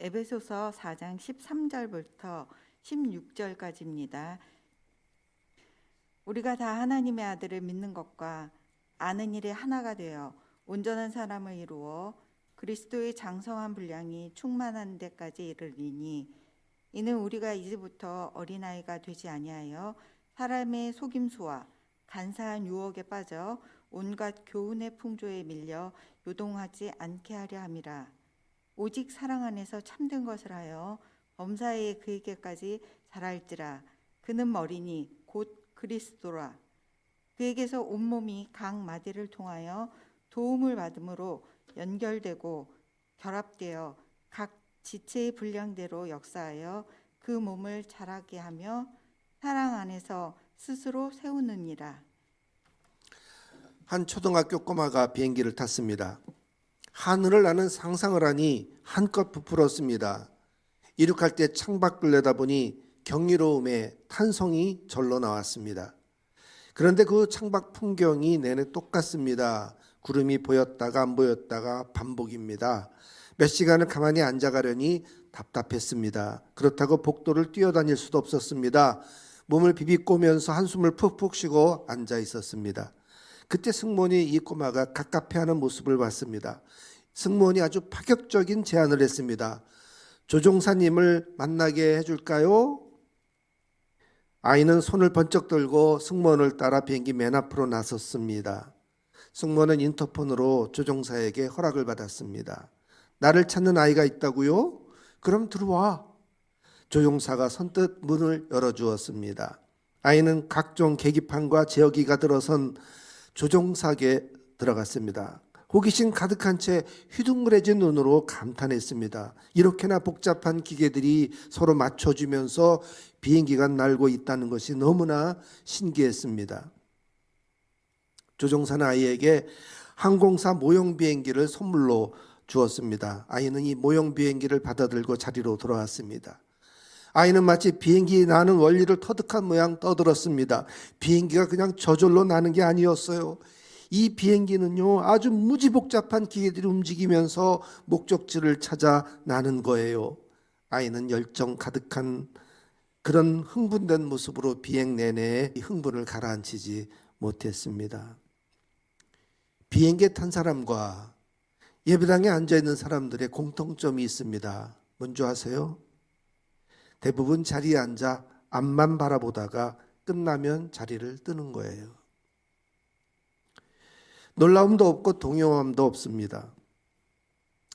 에베소서 4장 13절부터 16절까지입니다. 우리가 다 하나님의 아들을 믿는 것과 아는 일에 하나가 되어 온전한 사람을 이루어 그리스도의 장성한 분량이 충만한 데까지 이르리니, 이는 우리가 이제부터 어린아이가 되지 아니하여 사람의 속임수와 간사한 유혹에 빠져 온갖 교훈의 풍조에 밀려 요동하지 않게 하려 함이라. 오직 사랑 안에서 참된 것을 하여 범사에 그에게까지 자랄지라. 그는 머리니 곧 그리스도라. 그에게서 온몸이 각 마디를 통하여 도움을 받음으로 연결되고 결합되어 각 지체의 분량대로 역사하여 그 몸을 자라게 하며 사랑 안에서 스스로 세우느니라. 한 초등학교 꼬마가 비행기를 탔습니다. 하늘을 나는 상상을 하니 한껏 부풀었습니다. 이륙할 때 창밖을 내다보니 경이로움에 탄성이 절로 나왔습니다. 그런데 그 창밖 풍경이 내내 똑같습니다. 구름이 보였다가 안 보였다가 반복입니다. 몇 시간을 가만히 앉아가려니 답답했습니다. 그렇다고 복도를 뛰어다닐 수도 없었습니다. 몸을 비비꼬면서 한숨을 푹푹 쉬고 앉아 있었습니다. 그때 승무원이 이 꼬마가 갑갑해하는 모습을 봤습니다. 승무원이 아주 파격적인 제안을 했습니다. 조종사님을 만나게 해줄까요? 아이는 손을 번쩍 들고 승무원을 따라 비행기 맨 앞으로 나섰습니다. 승무원은 인터폰으로 조종사에게 허락을 받았습니다. 나를 찾는 아이가 있다고요? 그럼 들어와. 조종사가 선뜻 문을 열어주었습니다. 아이는 각종 계기판과 제어기가 들어선 조종사에 들어갔습니다. 호기심 가득한 채 휘둥그레진 눈으로 감탄했습니다. 이렇게나 복잡한 기계들이 서로 맞춰주면서 비행기가 날고 있다는 것이 너무나 신기했습니다. 조종사는 아이에게 항공사 모형 비행기를 선물로 주었습니다. 아이는 이 모형 비행기를 받아들고 자리로 돌아왔습니다. 아이는 마치 비행기 나는 원리를 터득한 모양 떠들었습니다. 비행기가 그냥 저절로 나는 게 아니었어요. 이 비행기는요, 아주 무지복잡한 기계들이 움직이면서 목적지를 찾아 나는 거예요. 아이는 열정 가득한 그런 흥분된 모습으로 비행 내내 흥분을 가라앉히지 못했습니다. 비행기에 탄 사람과 예배당에 앉아있는 사람들의 공통점이 있습니다. 뭔지 아세요? 대부분 자리에 앉아 앞만 바라보다가 끝나면 자리를 뜨는 거예요. 놀라움도 없고 동요함도 없습니다.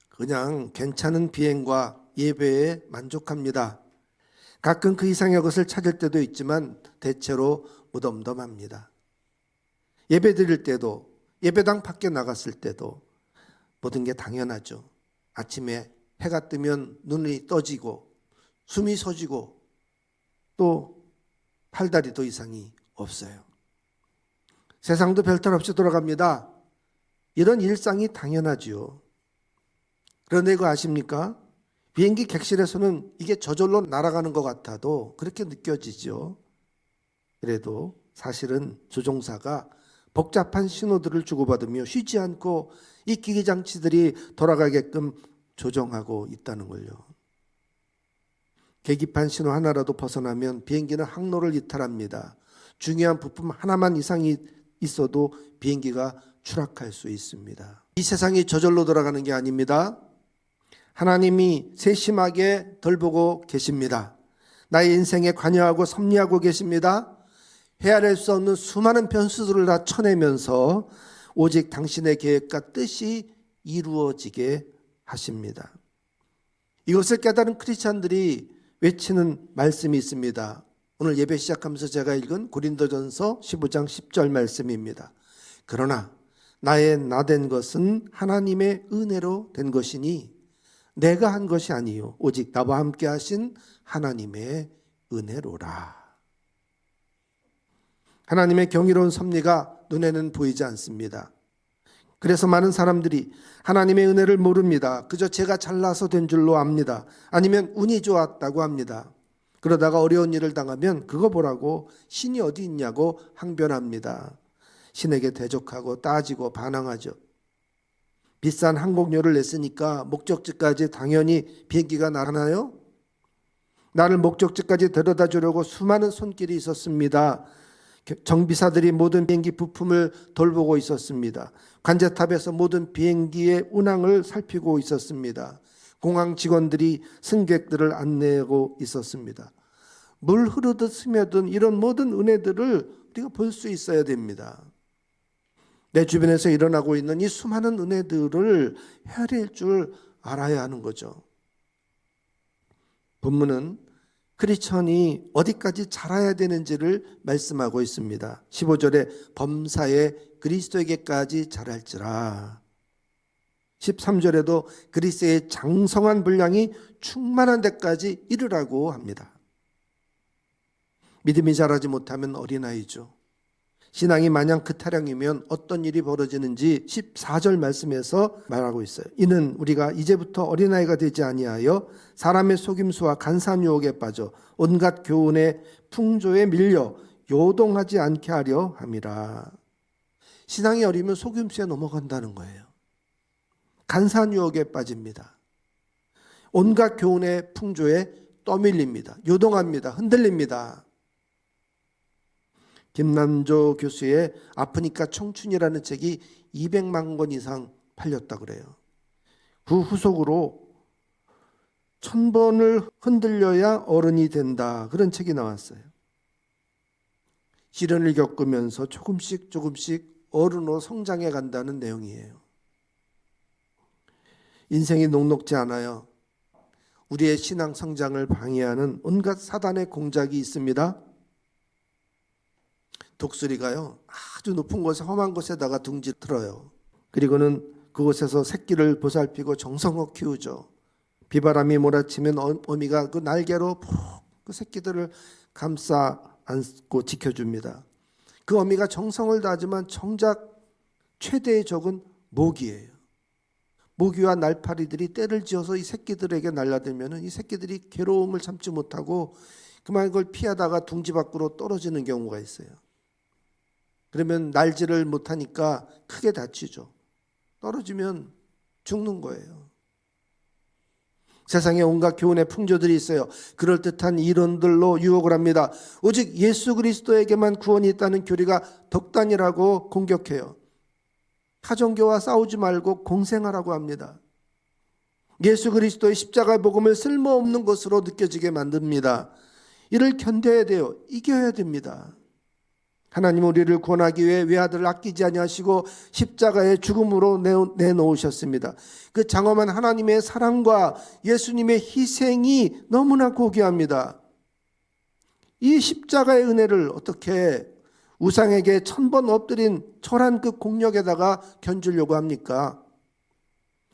그냥 괜찮은 비행과 예배에 만족합니다. 가끔 그 이상의 것을 찾을 때도 있지만 대체로 무덤덤합니다. 예배 드릴 때도, 예배당 밖에 나갔을 때도 모든 게 당연하죠. 아침에 해가 뜨면 눈이 떠지고 숨이 서지고 또 팔다리도 이상이 없어요. 세상도 별탈 없이 돌아갑니다. 이런 일상이 당연하지요. 그런데 이거 아십니까? 비행기 객실에서는 이게 저절로 날아가는 것 같아도 그렇게 느껴지죠. 그래도 사실은 조종사가 복잡한 신호들을 주고받으며 쉬지 않고 이 기기 장치들이 돌아가게끔 조정하고 있다는 걸요. 계기판 신호 하나라도 벗어나면 비행기는 항로를 이탈합니다. 중요한 부품 하나만 이상이 있어도 비행기가 추락할 수 있습니다. 이 세상이 저절로 돌아가는 게 아닙니다. 하나님이 세심하게 돌보고 계십니다. 나의 인생에 관여하고 섭리하고 계십니다. 헤아릴 수 없는 수많은 변수들을 다 쳐내면서 오직 당신의 계획과 뜻이 이루어지게 하십니다. 이것을 깨달은 크리스찬들이 외치는 말씀이 있습니다. 오늘 예배 시작하면서 제가 읽은 고린도전서 15장 10절 말씀입니다. 그러나 나의 나된 것은 하나님의 은혜로 된 것이니 내가 한 것이 아니요 오직 나와 함께 하신 하나님의 은혜로라. 하나님의 경이로운 섭리가 눈에는 보이지 않습니다. 그래서 많은 사람들이 하나님의 은혜를 모릅니다. 그저 제가 잘나서 된 줄로 압니다. 아니면 운이 좋았다고 합니다. 그러다가 어려운 일을 당하면 그거 보라고 신이 어디 있냐고 항변합니다. 신에게 대적하고 따지고 반항하죠. 비싼 항공료를 냈으니까 목적지까지 당연히 비행기가 나가나요? 나를 목적지까지 데려다 주려고 수많은 손길이 있었습니다. 정비사들이 모든 비행기 부품을 돌보고 있었습니다. 관제탑에서 모든 비행기의 운항을 살피고 있었습니다. 공항 직원들이 승객들을 안내하고 있었습니다. 물 흐르듯 스며든 이런 모든 은혜들을 우리가 볼 수 있어야 됩니다. 내 주변에서 일어나고 있는 이 수많은 은혜들을 헤아릴 줄 알아야 하는 거죠. 본문은 크리스천이 어디까지 자라야 되는지를 말씀하고 있습니다. 15절에 범사에 그리스도에게까지 자랄지라. 13절에도 그리스도의 장성한 분량이 충만한 데까지 이르라고 합니다. 믿음이 자라지 못하면 어린아이죠. 신앙이 마냥 그 타령이면 어떤 일이 벌어지는지 14절 말씀에서 말하고 있어요. 이는 우리가 이제부터 어린아이가 되지 아니하여 사람의 속임수와 간사한 유혹에 빠져 온갖 교훈의 풍조에 밀려 요동하지 않게 하려 함이라. 신앙이 어리면 속임수에 넘어간다는 거예요. 간사한 유혹에 빠집니다. 온갖 교훈의 풍조에 떠밀립니다. 요동합니다. 흔들립니다. 김남조 교수의 아프니까 청춘이라는 책이 200만 권 이상 팔렸다 그래요. 그 후속으로 1000번을 흔들려야 어른이 된다, 그런 책이 나왔어요. 시련을 겪으면서 조금씩 어른으로 성장해 간다는 내용이에요. 인생이 녹록지 않아요. 우리의 신앙 성장을 방해하는 온갖 사단의 공작이 있습니다. 독수리가요, 아주 높은 곳에 험한 곳에다가 둥지 틀어요. 그리고는 그곳에서 새끼를 보살피고 정성껏 키우죠. 비바람이 몰아치면 어미가 그 날개로 푹 그 새끼들을 감싸 안고 지켜줍니다. 그 어미가 정성을 다하지만 정작 최대의 적은 모기예요. 모기와 날파리들이 떼를 지어서 이 새끼들에게 날라들면 이 새끼들이 괴로움을 참지 못하고 그만 그걸 피하다가 둥지 밖으로 떨어지는 경우가 있어요. 그러면 날지를 못하니까 크게 다치죠. 떨어지면 죽는 거예요. 세상에 온갖 교훈의 풍조들이 있어요. 그럴듯한 이론들로 유혹을 합니다. 오직 예수 그리스도에게만 구원이 있다는 교리가 덕단이라고 공격해요. 타종교와 싸우지 말고 공생하라고 합니다. 예수 그리스도의 십자가 복음을 쓸모없는 것으로 느껴지게 만듭니다. 이를 견뎌야 돼요. 이겨야 됩니다. 하나님 우리를 구원하기 위해 외아들을 아끼지 아니하시고 십자가의 죽음으로 내놓으셨습니다. 그 장엄한 하나님의 사랑과 예수님의 희생이 너무나 고귀합니다. 이 십자가의 은혜를 어떻게 우상에게 1000번 엎드린 철한 그 공력에다가 견주려고 합니까?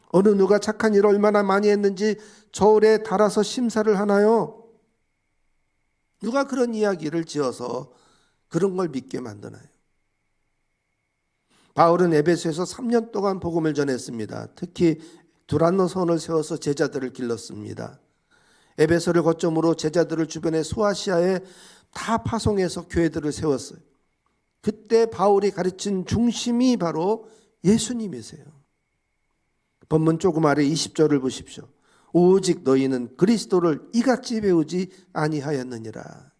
어느 누가 착한 일을 얼마나 많이 했는지 저울에 달아서 심사를 하나요? 누가 그런 이야기를 지어서 그런 걸 믿게 만드나요? 바울은 에베소에서 3년 동안 복음을 전했습니다. 특히 두란노 선을 세워서 제자들을 길렀습니다. 에베소를 거점으로 제자들을 주변의 소아시아에 다 파송해서 교회들을 세웠어요. 그때 바울이 가르친 중심이 바로 예수님이세요. 본문 조금 아래 20절을 보십시오. 오직 너희는 그리스도를 이같이 배우지 아니하였느니라.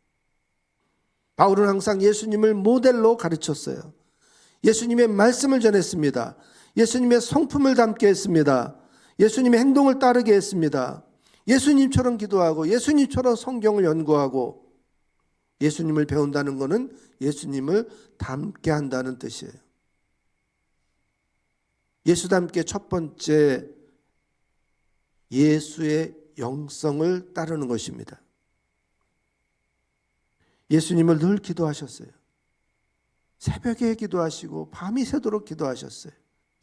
바울은 항상 예수님을 모델로 가르쳤어요. 예수님의 말씀을 전했습니다. 예수님의 성품을 담게 했습니다. 예수님의 행동을 따르게 했습니다. 예수님처럼 기도하고 예수님처럼 성경을 연구하고 예수님을 배운다는 것은 예수님을 닮게 한다는 뜻이에요. 예수닮게 첫 번째 예수의 영성을 따르는 것입니다. 예수님을 늘 기도하셨어요. 새벽에 기도하시고 밤이 새도록 기도하셨어요.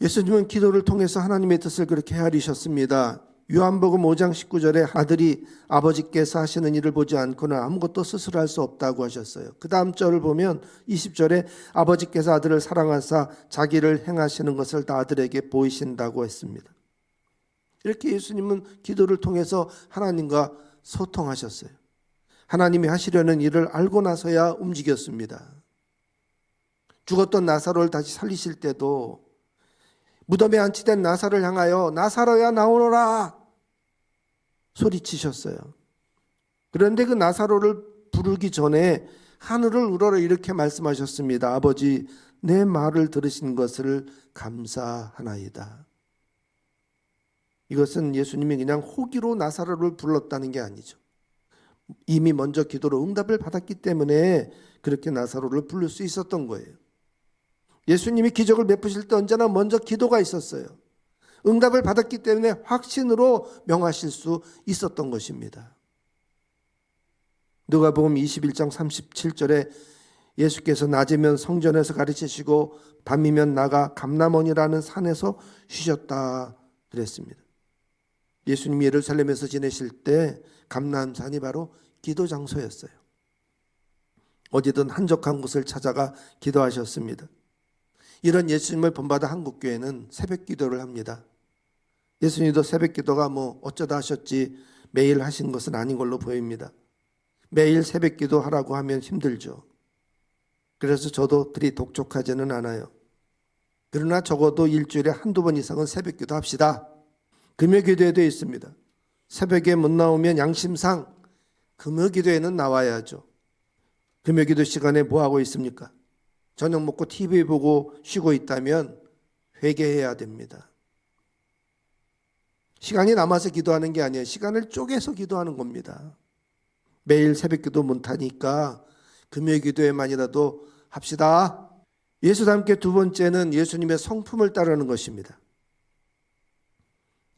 예수님은 기도를 통해서 하나님의 뜻을 그렇게 헤아리셨습니다. 요한복음 5장 19절에 아들이 아버지께서 하시는 일을 보지 않고는 아무것도 스스로 할 수 없다고 하셨어요. 그 다음 절을 보면 20절에 아버지께서 아들을 사랑하사 자기를 행하시는 것을 다 아들에게 보이신다고 했습니다. 이렇게 예수님은 기도를 통해서 하나님과 소통하셨어요. 하나님이 하시려는 일을 알고 나서야 움직였습니다. 죽었던 나사로를 다시 살리실 때도 무덤에 안치된 나사로를 향하여 나사로야 나오너라 소리치셨어요. 그런데 그 나사로를 부르기 전에 하늘을 우러러 이렇게 말씀하셨습니다. 아버지, 내 말을 들으신 것을 감사하나이다. 이것은 예수님이 그냥 호기로 나사로를 불렀다는 게 아니죠. 이미 먼저 기도로 응답을 받았기 때문에 그렇게 나사로를 부를 수 있었던 거예요. 예수님이 기적을 베푸실 때 언제나 먼저 기도가 있었어요. 응답을 받았기 때문에 확신으로 명하실 수 있었던 것입니다. 누가복음 21장 37절에 예수께서 낮이면 성전에서 가르치시고 밤이면 나가 감람원이라는 산에서 쉬셨다 그랬습니다. 예수님이 예루살렘에서 지내실 때 감람산이 바로 기도 장소였어요. 어디든 한적한 곳을 찾아가 기도하셨습니다. 이런 예수님을 본받아 한국교회는 새벽 기도를 합니다. 예수님도 새벽 기도가 어쩌다 하셨지 매일 하신 것은 아닌 걸로 보입니다. 매일 새벽 기도 하라고 하면 힘들죠. 그래서 저도 그리 독촉하지는 않아요. 그러나 적어도 일주일에 한두 번 이상은 새벽 기도 합시다. 금요 기도에도 있습니다. 새벽에 못 나오면 양심상 금요 기도에는 나와야죠. 금요 기도 시간에 뭐 하고 있습니까? 저녁 먹고 TV 보고 쉬고 있다면 회개해야 됩니다. 시간이 남아서 기도하는 게 아니에요. 시간을 쪼개서 기도하는 겁니다. 매일 새벽 기도 못하니까 금요 기도에만이라도 합시다. 예수와 함께 두 번째는 예수님의 성품을 따르는 것입니다.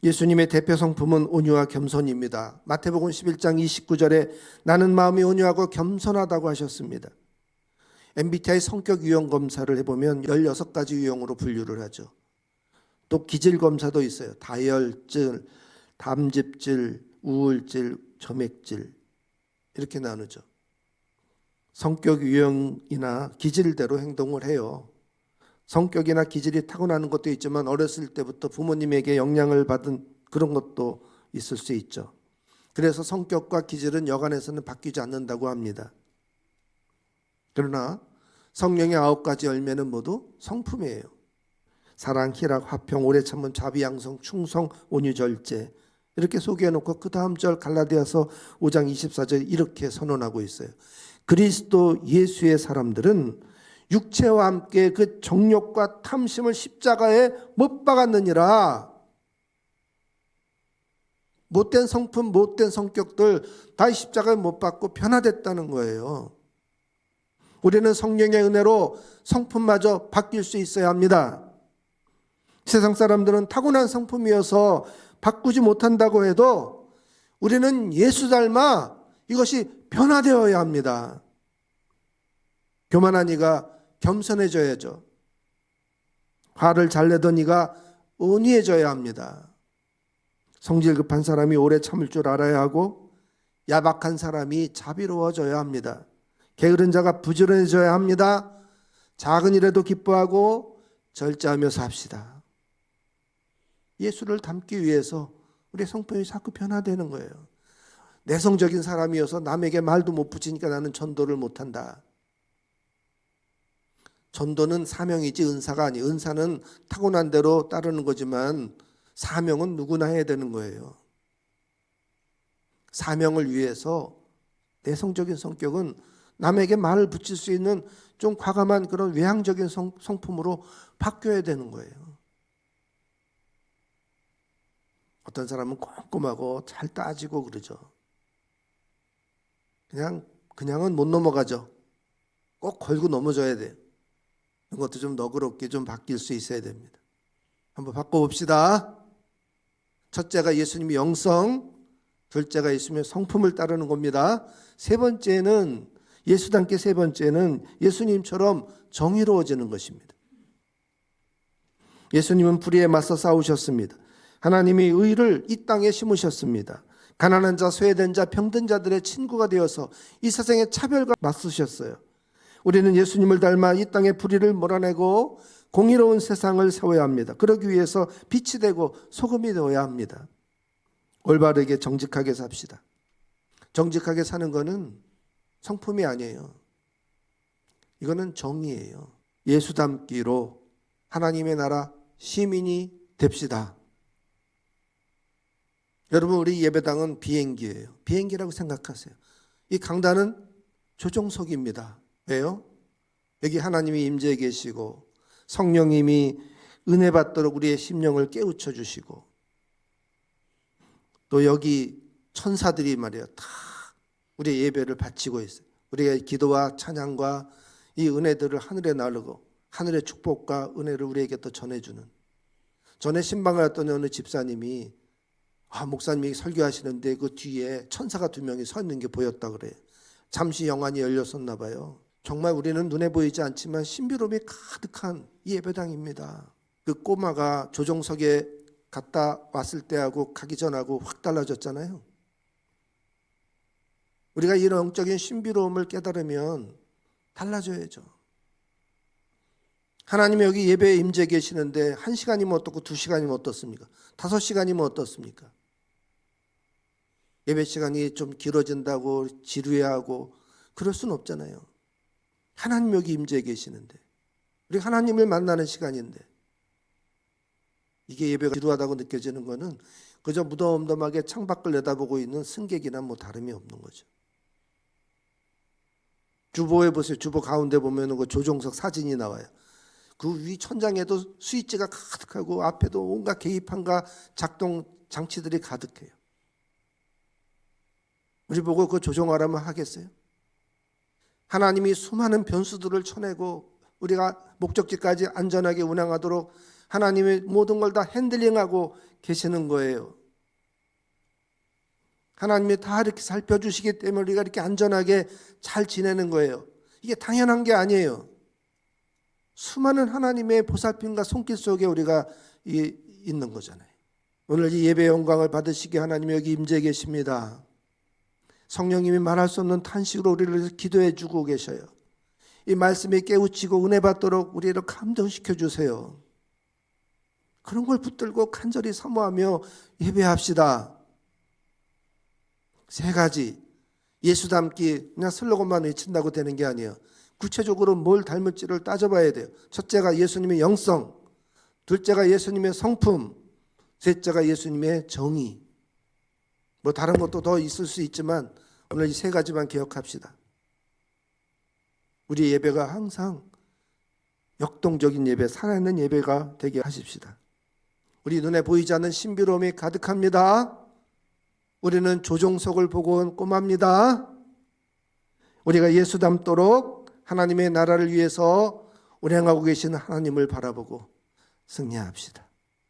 예수님의 대표 성품은 온유와 겸손입니다. 마태복음 11장 29절에 나는 마음이 온유하고 겸손하다고 하셨습니다. MBTI 성격 유형 검사를 해보면 16가지 유형으로 분류를 하죠. 또 기질 검사도 있어요. 다혈질, 담즙질, 우울질, 점액질 이렇게 나누죠. 성격 유형이나 기질대로 행동을 해요. 성격이나 기질이 타고나는 것도 있지만 어렸을 때부터 부모님에게 영향을 받은 그런 것도 있을 수 있죠. 그래서 성격과 기질은 여간에서는 바뀌지 않는다고 합니다. 그러나 성령의 9가지 열매는 모두 성품이에요. 사랑, 희락, 화평, 오래 참음, 자비, 양성, 충성, 온유, 절제 이렇게 소개해놓고 그 다음 절 갈라디아서 5장 24절 이렇게 선언하고 있어요. 그리스도 예수의 사람들은 육체와 함께 그 정욕과 탐심을 십자가에 못 박았느니라. 못된 성품, 못된 성격들 다 십자가에 못 박고 변화됐다는 거예요. 우리는 성령의 은혜로 성품마저 바뀔 수 있어야 합니다. 세상 사람들은 타고난 성품이어서 바꾸지 못한다고 해도 우리는 예수 닮아 이것이 변화되어야 합니다. 교만한 이가 겸손해져야죠. 화를 잘 내던 이가 온유해져야 합니다. 성질 급한 사람이 오래 참을 줄 알아야 하고 야박한 사람이 자비로워져야 합니다. 게으른 자가 부지런해져야 합니다. 작은 일에도 기뻐하고 절제하며 삽시다. 예수를 닮기 위해서 우리의 성품이 자꾸 변화되는 거예요. 내성적인 사람이어서 남에게 말도 못 붙이니까 나는 전도를 못한다. 전도는 사명이지 은사가 아니에요. 은사는 타고난 대로 따르는 거지만 사명은 누구나 해야 되는 거예요. 사명을 위해서 내성적인 성격은 남에게 말을 붙일 수 있는 좀 과감한 그런 외향적인 성품으로 바뀌어야 되는 거예요. 어떤 사람은 꼼꼼하고 잘 따지고 그러죠. 그냥은 못 넘어가죠. 꼭 걸고 넘어져야 돼요. 이것도 좀 너그럽게 좀 바뀔 수 있어야 됩니다. 한번 바꿔봅시다. 첫째가 예수님의 영성, 둘째가 예수님의 성품을 따르는 겁니다. 세 번째는 예수답게 세 번째는 예수님처럼 정의로워지는 것입니다. 예수님은 불의에 맞서 싸우셨습니다. 하나님이 의를 이 땅에 심으셨습니다. 가난한 자, 소외된 자, 병든 자들의 친구가 되어서 이 세상의 차별과 맞서셨어요. 우리는 예수님을 닮아 이 땅의 불의를 몰아내고 공의로운 세상을 세워야 합니다. 그러기 위해서 빛이 되고 소금이 되어야 합니다. 올바르게 정직하게 삽시다. 정직하게 사는 것은 성품이 아니에요. 이거는 정의예요. 예수 닮기로 하나님의 나라 시민이 됩시다. 여러분, 우리 예배당은 비행기예요. 비행기라고 생각하세요. 이 강단은 조종석입니다. 왜요? 여기 하나님이 임재해 계시고 성령님이 은혜 받도록 우리의 심령을 깨우쳐 주시고, 또 여기 천사들이 말이야 다 우리의 예배를 바치고 있어요. 우리의 기도와 찬양과 이 은혜들을 하늘에 나르고 하늘의 축복과 은혜를 우리에게 또 전해주는. 전에 신방을 했던 어느 집사님이 목사님이 설교하시는데 그 뒤에 천사가 2명이 서 있는 게 보였다 그래요. 잠시 영안이 열렸었나 봐요. 정말 우리는 눈에 보이지 않지만 신비로움이 가득한 이 예배당입니다. 그 꼬마가 조종석에 갔다 왔을 때하고 가기 전하고 확 달라졌잖아요. 우리가 이런 영적인 신비로움을 깨달으면 달라져야죠. 하나님이 여기 예배에 임재 계시는데 1시간이면 어떻고 2시간이면 어떻습니까? 5시간이면 어떻습니까? 예배 시간이 좀 길어진다고 지루해하고 그럴 수는 없잖아요. 하나님 여기 임재 계시는데, 우리 하나님을 만나는 시간인데, 이게 예배가 지루하다고 느껴지는 거는 그저 무덤덤하게 창밖을 내다보고 있는 승객이나 뭐 다름이 없는 거죠. 주보에 보세요. 주보 가운데 보면 그 조종석 사진이 나와요. 그 위 천장에도 스위치가 가득하고 앞에도 온갖 계기판과 작동 장치들이 가득해요. 우리 보고 그 조종하라면 하겠어요? 하나님이 수많은 변수들을 쳐내고 우리가 목적지까지 안전하게 운항하도록 하나님의 모든 걸 다 핸들링하고 계시는 거예요. 하나님이 다 이렇게 살펴주시기 때문에 우리가 이렇게 안전하게 잘 지내는 거예요. 이게 당연한 게 아니에요. 수많은 하나님의 보살핌과 손길 속에 우리가 있는 거잖아요. 오늘 이 예배의 영광을 받으시게 하나님이 여기 임재해 계십니다. 성령님이 말할 수 없는 탄식으로 우리를 기도해 주고 계셔요. 이 말씀이 깨우치고 은혜 받도록 우리를 감동시켜 주세요. 그런 걸 붙들고 간절히 사모하며 예배합시다. 3가지. 예수 닮기 그냥 슬로건만 외친다고 되는 게 아니에요. 구체적으로 뭘 닮을지를 따져봐야 돼요. 첫째가 예수님의 영성, 둘째가 예수님의 성품, 셋째가 예수님의 정의. 뭐 다른 것도 더 있을 수 있지만 오늘 이 3가지만 기억합시다. 우리 예배가 항상 역동적인 예배, 살아있는 예배가 되게 하십시다. 우리 눈에 보이지 않는 신비로움이 가득합니다. 우리는 조종석을 보고 온 꼬마입니다. 우리가 예수 닮도록 하나님의 나라를 위해서 운행하고 계신 하나님을 바라보고 승리합시다.